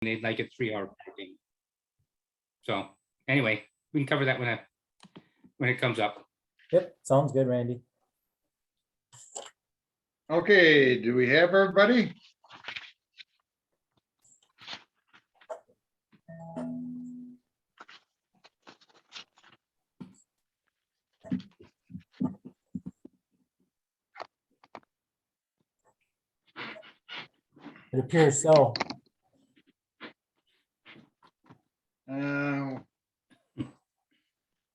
they'd like a 3-hour parking. So anyway, we can cover that when it comes up. Yep, sounds good, Randy. Okay, do we have everybody? It appears so.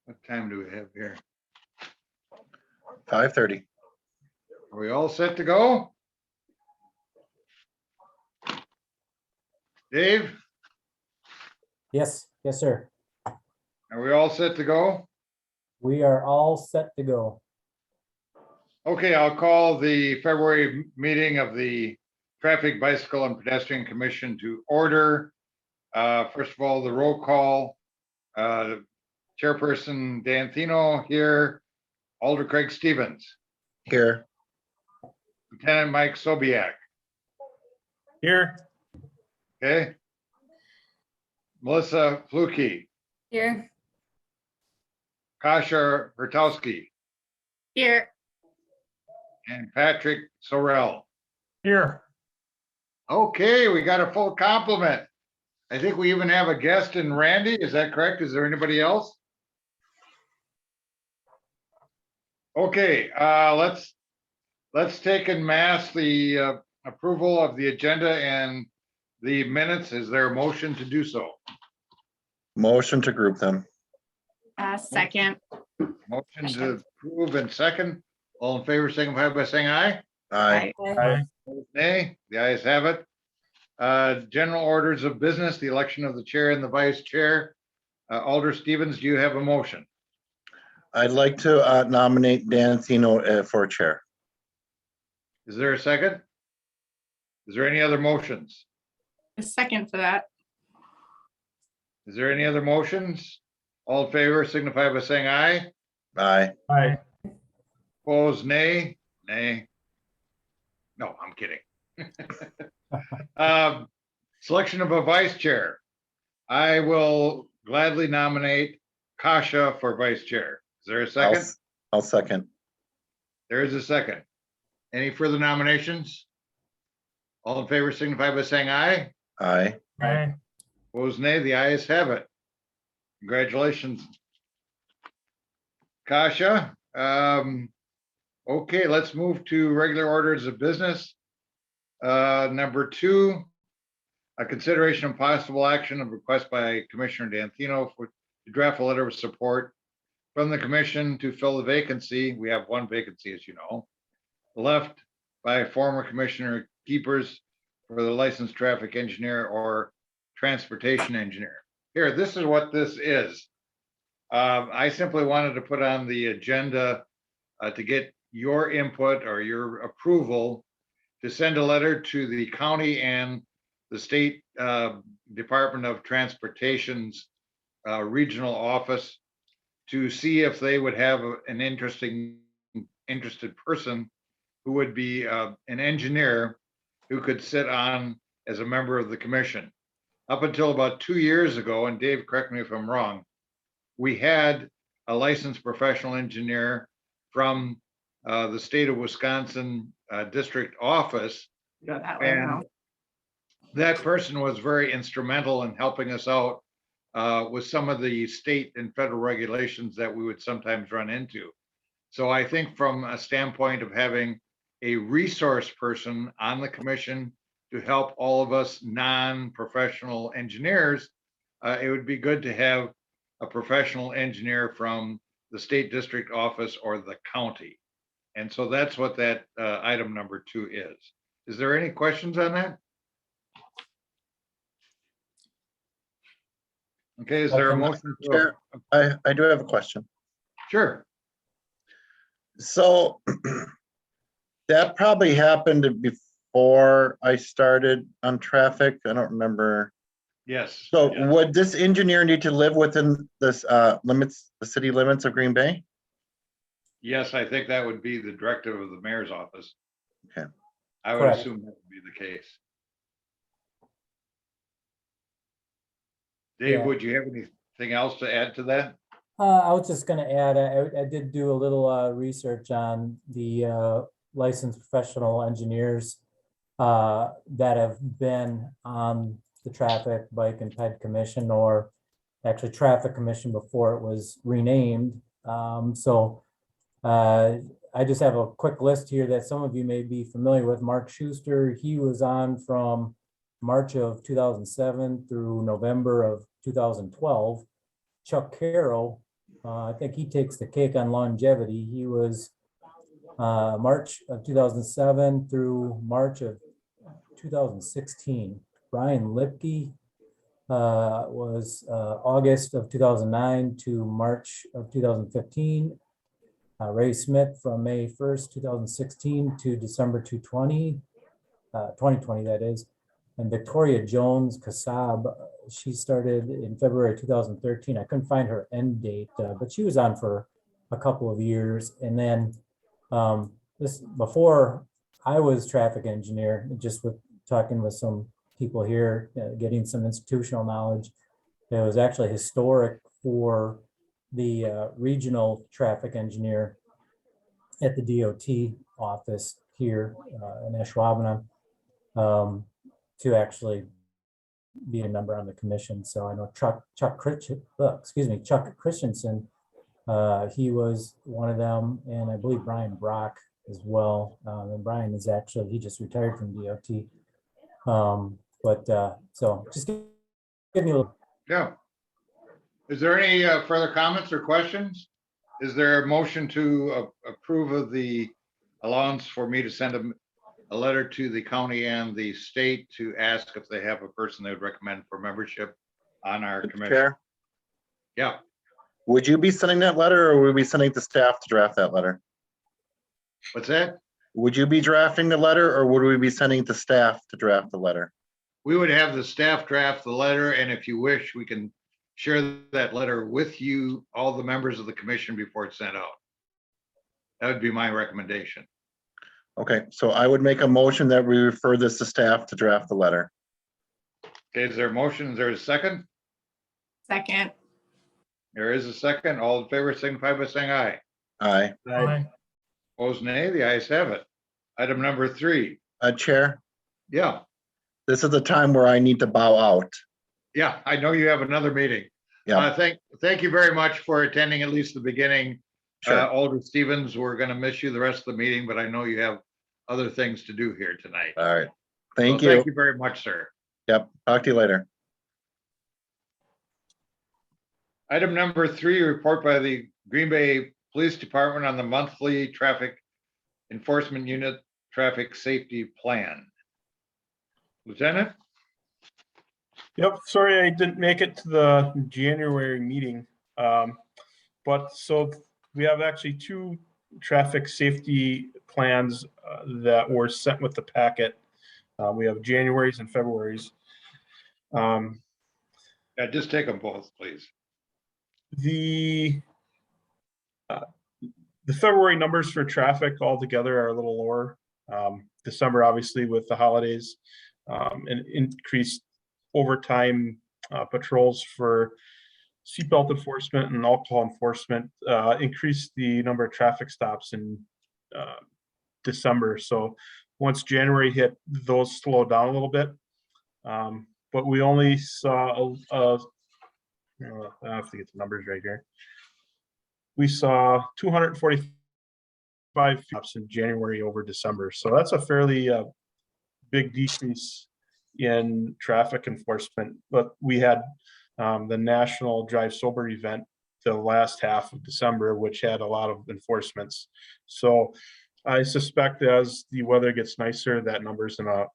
What time do we have here? 5:30. Are we all set to go? Dave, Yes, yes, sir. are we all set to go? We are all set to go. Okay, I'll call the February meeting of the Traffic, Bicycle, and Pedestrian Commission to order. First of all, the roll call. Chairperson Dan Thino here. Alder Craig Stevens. Here. Lieutenant Mike Sobiak. Here. Okay. Melissa Flukie. Here. Kasha Hurtowski. Here. And Patrick Sorrell. Here. Okay, we got a full complement. I think we even have a guest in Randy. Is that correct? Is there anybody else? Okay, let's take en masse the approval of the agenda and the minutes. Is there a motion to do so? Motion to group them. Second. Motion to approve and second. All in favor, signify by saying aye. Aye. Aye. Nay, the ayes have it. General orders of business, the election of the chair and the vice chair. Alder Stevens, do you have a motion? I'd like to nominate Dan Thino for chair. Is there a second? Is there any other motions? A second for that. Is there any other motions? All in favor, signify by saying aye. Aye. Aye. Opposed, nay? Nay. No, I'm kidding. Selection of a vice chair. I will gladly nominate Kasha for vice chair. Is there a second? I'll second. There is a second. Any further nominations? All in favor, signify by saying aye. Aye. Aye. Opposed, nay. The ayes have it. Congratulations, Kasha. Okay, let's move to regular orders of business. Number 2, a consideration of possible action of request by Commissioner Danthino to draft a letter of support from the commission to fill the vacancy. We have one vacancy, as you know, left by former Commissioner Keepers for the licensed traffic engineer or transportation engineer. Here, this is what this is. I simply wanted to put on the agenda to get your input or your approval to send a letter to the county and the state Department of Transportation's regional office to see if they would have an interested person who would be an engineer who could sit on as a member of the commission. Up until about 2 years ago, and Dave, correct me if I'm wrong, we had a licensed professional engineer from the state of Wisconsin district office. Go that way And now. that person was very instrumental in helping us out with some of the state and federal regulations that we would sometimes run into. So I think from a standpoint of having a resource person on the commission to help all of us non-professional engineers, it would be good to have a professional engineer from the state district office or the county. And so that's what that item number 2 is. Is there any questions on that? Okay, is there a motion? Chair, I do have a question. Sure. So that probably happened before I started on traffic. I don't remember. Yes. So Yes. would this engineer need to live within this limits, the city limits of Green Bay? Yes, I think that would be the directive of the mayor's office. Okay. I would Correct. assume that would be the case. Dave, Yeah. would you have anything else to add to that? I was just gonna add, I did do a little research on the licensed professional engineers that have been on the Traffic, Bike and Ped Commission, or actually Traffic Commission before it was renamed. So I just have a quick list here that some of you may be familiar with. Mark Schuster, he was on from March of 2007 through November of 2012. Chuck Carroll, I think he takes the cake on longevity. He was March of 2007 through March of 2016. Brian Lipke was August of 2009 to March of 2015. Ray Smith from May 1st, 2016 to December 2020, that is. And Victoria Jones Kassab, she started in February 2013. I couldn't find her end date, but she was on for a couple of years. And then this before I was traffic engineer, just with talking with some people here, getting some institutional knowledge. It was actually historic for the regional traffic engineer at the DOT office here in Ashwaubenon to actually be a member on the commission. So I know Chuck Christensen, he was one of them, and I believe Brian Brock as well. And Brian is actually, he just retired from DOT. So just give me a little. Yeah. Is there any further comments or questions? Is there a motion to approve of the allowance for me to send a letter to the county and the state to ask if they have a person they would recommend for membership on our Mr. commission? Chair, Yeah, would you be sending that letter, or would we be sending it to staff to draft that letter? what's that? Would you be drafting the letter, or would we be sending it to staff to draft the letter? We would have the staff draft the letter, and if you wish, we can share that letter with you, all the members of the commission, before it's sent out. That would be my recommendation. Okay, so I would make a motion that we refer this to staff to draft the letter. Okay, is there a motion? Is there a second? Second. There is a second. All in favor, signify by saying aye. Aye. Aye. Opposed, nay. The ayes have it. Item number 3. Chair, Yeah, this is the time where I need to bow out. yeah, I know you have another meeting. Yeah. Thank you very much for attending at least the beginning. Sure. Alder Stevens, we're gonna miss you the rest of the meeting, but I know you have other things to do here tonight. All right. So Thank you. Thank you very much, sir. Yep. Talk to you later. Item number 3, report by the Green Bay Police Department on the monthly traffic enforcement unit traffic safety plan. Lieutenant? Yep, sorry I didn't make it to the January meeting. But so we have actually 2 traffic safety plans that were sent with the packet. We have January's and February's. Yeah, just take them both, please. The February numbers for traffic altogether are a little lower. December, obviously, with the holidays, and increased overtime patrols for seatbelt enforcement and alcohol enforcement, increased the number of traffic stops in December. So once January hit, those slowed down a little bit. But we only saw I have to get the numbers right here. We saw 245 stops in January over December. So that's a fairly big decrease in traffic enforcement. But we had the National Drive Sober event the last half of December, which had a lot of enforcements. So I suspect as the weather gets nicer, that number's gonna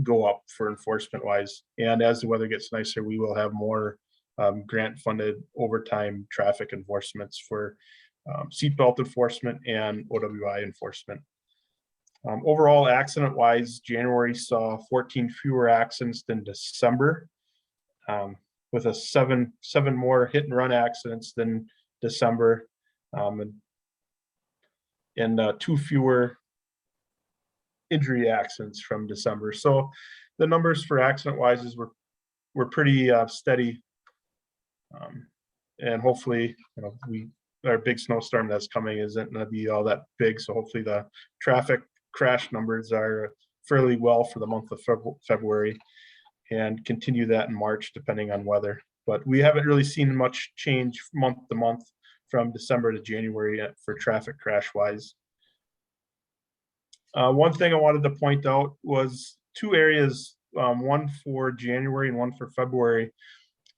go up for enforcement wise. And as the weather gets nicer, we will have more grant-funded overtime traffic enforcements for seatbelt enforcement and OWI enforcement. Overall, accident-wise, January saw 14 fewer accidents than December, with a seven more hit-and-run accidents than December, and 2 fewer injury accidents from December. So the numbers for accident-wise were pretty steady And hopefully, our big snowstorm that's coming isn't gonna be all that big, so hopefully the traffic crash numbers are fairly well for the month of February and continue that in March, depending on weather. But we haven't really seen much change month to month from December to January yet for traffic crash wise. One thing I wanted to point out was two areas, one for January and one for February,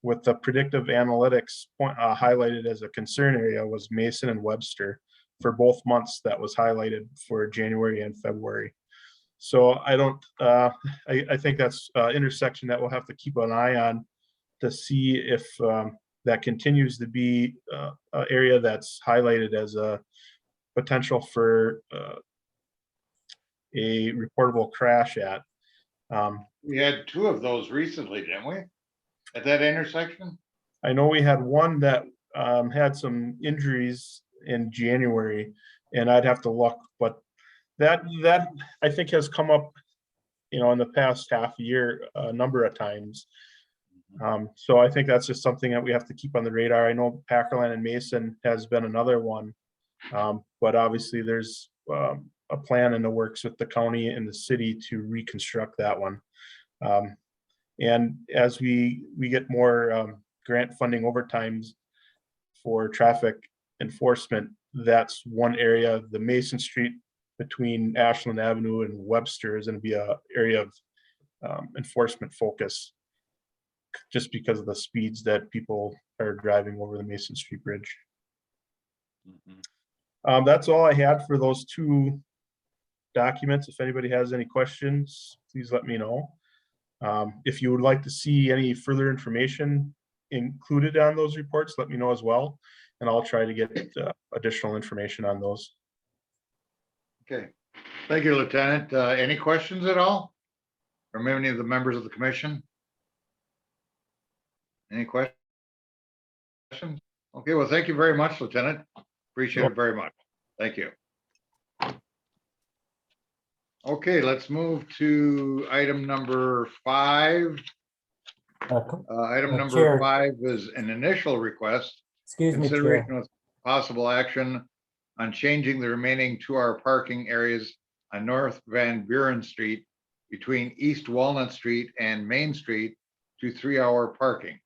with the predictive analytics highlighted as a concern area was Mason and Webster for both months. That was highlighted for January and February. So I think that's intersection that we'll have to keep an eye on to see if that continues to be an area that's highlighted as a potential for a reportable crash at. We had two of those recently, didn't we? At that intersection? I know we had one that had some injuries in January, and I'd have to look, but that I think has come up, in the past half year, a number of times. So I think that's just something that we have to keep on the radar. I know Packerland and Mason has been another one, but obviously there's a plan in the works with the county and the city to reconstruct that one. And as we get more grant funding over times for traffic enforcement, that's one area. The Mason Street between Ashland Avenue and Webster is going to be an area of enforcement focus, just because of the speeds that people are driving over the Mason Street Bridge. That's all I had for those two documents. If anybody has any questions, please let me know. If you would like to see any further information included on those reports, let me know as well, and I'll try to get additional information on those. Okay, thank you, Lieutenant. Any questions at all from any of the members of the commission? Any questions? Okay, well, thank you very much, Lieutenant. Appreciate it very much. Thank you. Okay, let's move to item number 5. Item number Chair. 5 is an initial request. Excuse me, Chair. Consideration of possible action on changing the remaining 2-hour parking areas on North Van Buren Street between East Walnut Street and Main Street to 3-hour parking.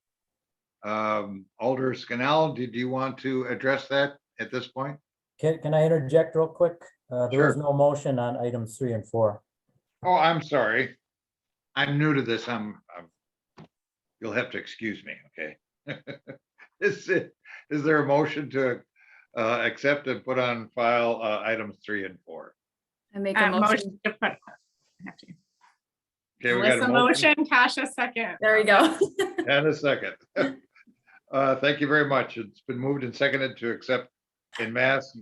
Alder Scannell, did you want to address that at this point? Can I interject real quick? There was Sure. no motion on items 3 and 4. Oh, I'm sorry. I'm new to this. You'll have to excuse me, okay? Is there a motion to accept and put on file items 3 and 4? I make a motion. Motion to put. I have to. Okay, we got Melissa a motion motion, Tasha second. There we go. and a second. Thank you very much. It's been moved and seconded to accept in mass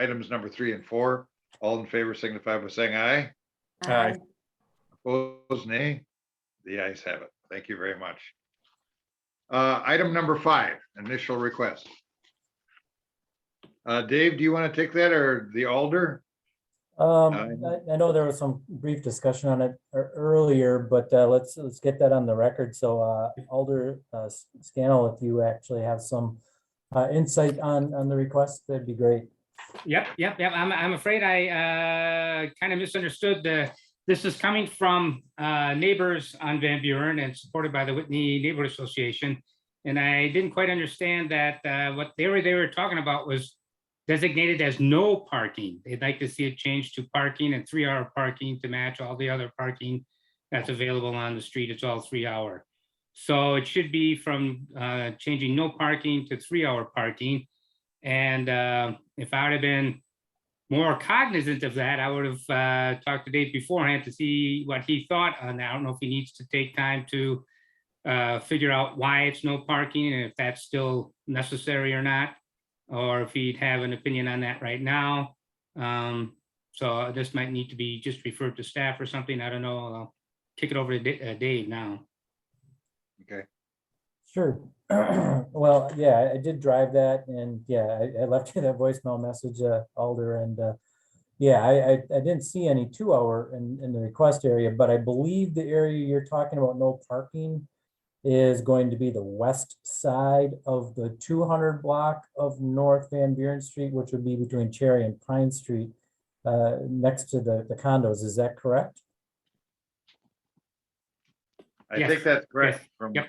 items number 3 and 4. All in favor signify by saying aye. Aye. Opposed, nay. The ayes have it. Thank you very much. Item number 5, initial request. Dave, do you want to take that, or the Alder? I know there was some brief discussion on it earlier, but let's get that on the record. So Alder Scannell, if you actually have some insight on the request, that'd be great. Yep. I'm afraid I kind of misunderstood. This is coming from neighbors on Van Buren and supported by the Whitney Neighborhood Association. And I didn't quite understand that what they were talking about was designated as no parking. They'd like to see it changed to parking and 3-hour parking to match all the other parking that's available on the street. It's all 3-hour. So it should be from changing no parking to 3-hour parking. And if I would have been more cognizant of that, I would have talked to Dave beforehand to see what he thought on that. I don't know if he needs to take time to figure out why it's no parking and if that's still necessary or not, or if he'd have an opinion on that right now. So this might need to be just referred to staff or something. I don't know. I'll kick it over to Dave now. Okay. Sure. Well, yeah, I did drive that, and yeah, I left you that voicemail message, Alder, and yeah, I didn't see any 2-hour in the request area, but I believe the area you're talking about, no parking, is going to be the west side of the 200 block of North Van Buren Street, which would be between Cherry and Pine Street, next to the condos. Is that correct? I Yes, think that's correct. yes, From yep.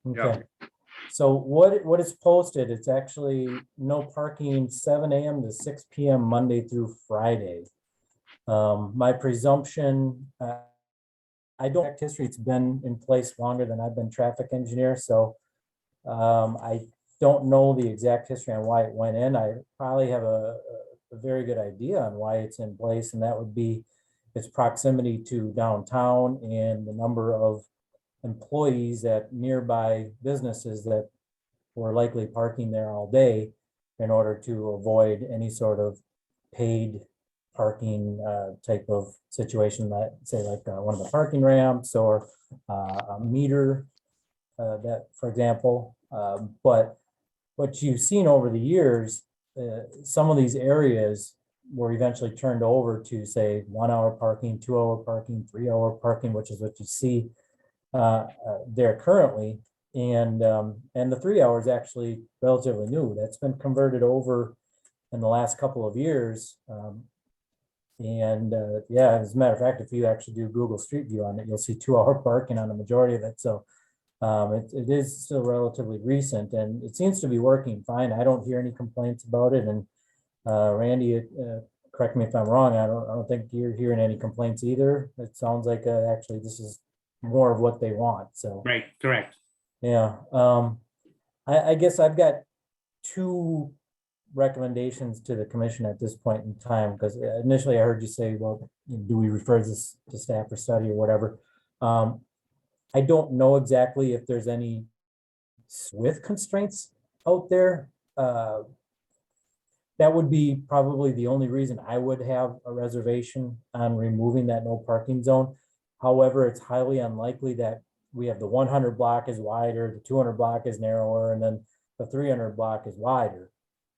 Yeah. Okay. So what is posted, it's actually no parking 7 a.m. to 6 p.m. Monday through Friday. My presumption, I don't have history, it's been in place longer than I've been traffic engineer, so I don't know the exact history on why it went in. I probably have a very good idea on why it's in place, and that would be its proximity to downtown and the number of employees at nearby businesses that were likely parking there all day in order to avoid any sort of paid parking type of situation, that say like one of the parking ramps or a meter that, for example. But what you've seen over the years, some of these areas were eventually turned over to say 1 hour parking, 2 hour parking, 3 hour parking, which is what you see there currently. And the 3 hours actually relatively new. That's been converted over in the last couple of years. Yeah, as a matter of fact, if you actually do Google Street View on it, you'll see 2 hour parking on the majority of it. So it is still relatively recent, and it seems to be working fine. I don't hear any complaints about it. And Randy, correct me if I'm wrong, I don't think you're hearing any complaints either. It sounds like actually this is more of what they want. So Right, correct. yeah, I guess I've got two recommendations to the commission at this point in time, because initially I heard you say, well, do we refer this to staff for study or whatever? I don't know exactly if there's any width constraints out there. That would be probably the only reason I would have a reservation on removing that no parking zone. However, it's highly unlikely that we have the 100 block is wider, the 200 block is narrower, and then the 300 block is wider.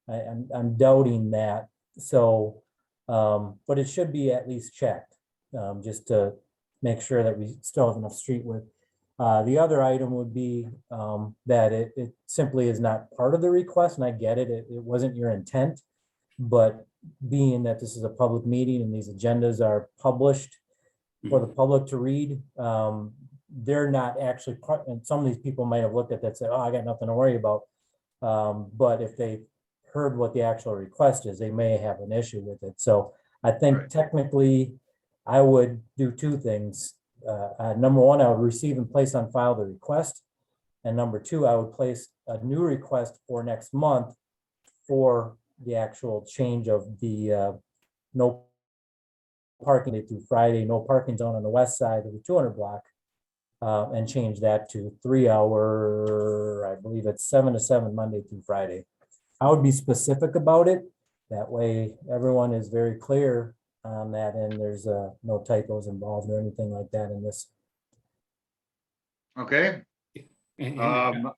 I'm doubting that. So, but it should be at least checked, just to make sure that we still have enough street width. The other item would be that it simply is not part of the request, and I get it. It wasn't your intent, but being that this is a public meeting and these agendas are published for the public to read, they're not actually part, and some of these people might have looked at that and said, oh, I got nothing to worry about. But if they heard what the actual request is, they may have an issue with it. So I think Right. technically I would do two things. Number one, I would receive and place on file the request. And number two, I would place a new request for next month for the actual change of the no parking through Friday, no parking zone on the west side of the 200 block, and change that to 3 hour, I believe it's 7 to 7 Monday through Friday. I would be specific about it. That way everyone is very clear on that, and there's no typos involved or anything like that in this. Okay, And,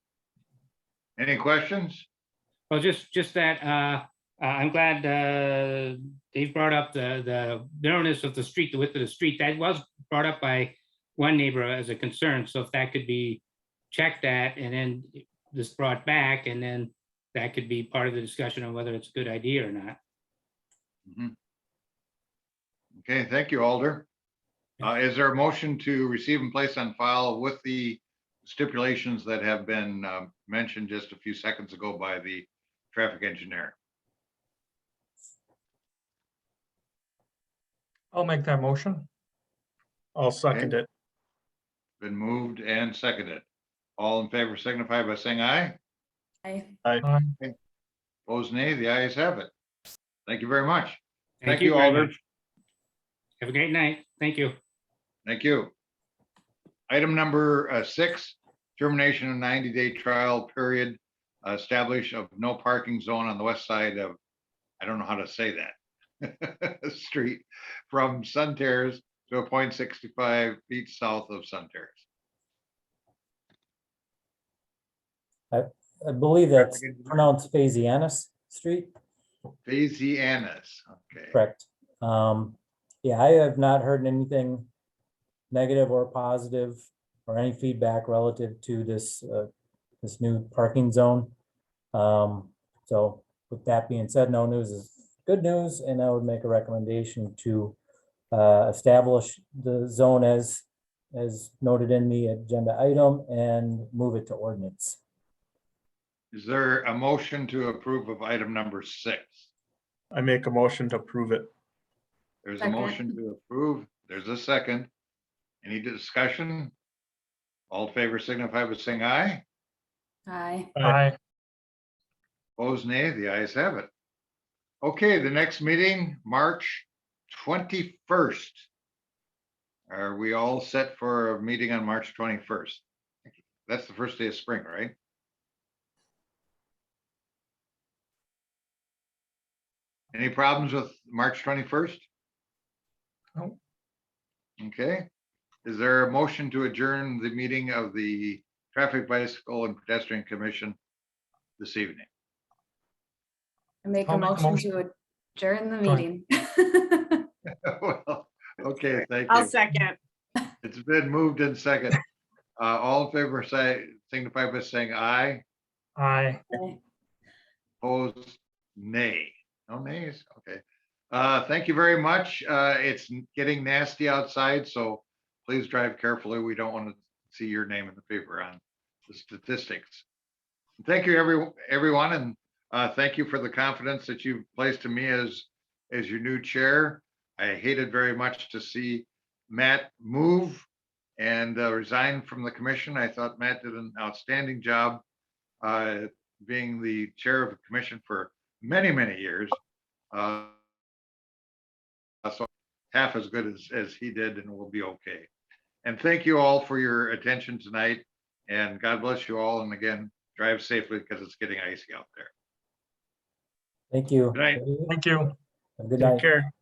any questions? well, just that, I'm glad Dave brought up the narrowness of the street, the width of the street. That was brought up by one neighbor as a concern. So if that could be checked at and then this brought back, and then that could be part of the discussion on whether it's a good idea or not. Mhm. Okay, thank you, Alder. Is there a motion to receive and place on file with the stipulations that have been mentioned just a few seconds ago by the traffic engineer? I'll make that motion. I'll second it. Been moved and seconded. All in favor signify by saying aye. Aye. Opposed, nay. The ayes have it. Thank you very much. Thank you you, very Alder. much. Have a great night. Thank you. Thank you. Item number 6, termination of 90-day trial period, establish of no parking zone on the west side of, I don't know how to say that, street from Sun Terrace to a point 65 feet south of Sun Terrace. I believe that's pronounced Phasianus Street, Phasianus, okay. correct? Yeah, I have not heard anything negative or positive or any feedback relative to this, this new parking zone. So with that being said, no news is good news, and I would make a recommendation to establish the zone as noted in the agenda item and move it to ordinance. Is there a motion to approve of item number 6? I make a motion to approve it. There's a Second. motion to approve. There's a second. Any discussion? All in favor signify by saying aye. Aye. Aye. Opposed, nay. The ayes have it. Okay, the next meeting, March 21st. Are we all set for a meeting on March 21st? That's the first day of spring, right? Any problems with March 21st? No. Okay. Is there a motion to adjourn the meeting of the Traffic, Bicycle, and Pedestrian Commission this evening? I make a I'll make a motion to adjourn the Go ahead. meeting. Well, okay, thank I'll you. second. It's been moved in second. All in favor, say, signify by saying aye. Aye. Aye. Opposed, nay. No nays, okay. Thank you very much. It's getting nasty outside, so please drive carefully. We don't want to see your name in the paper on the statistics. Thank you, everyone, and thank you for the confidence that you've placed in me as your new chair. I hated very much to see Matt move and resign from the commission. I thought Matt did an outstanding job being the chair of the commission for many, many years. So half as good as he did, and we'll be okay. And thank you all for your attention tonight, and God bless you all. And again, drive safely because it's getting icy out there. Thank you. Good night. Thank you. Have a good Take night. care.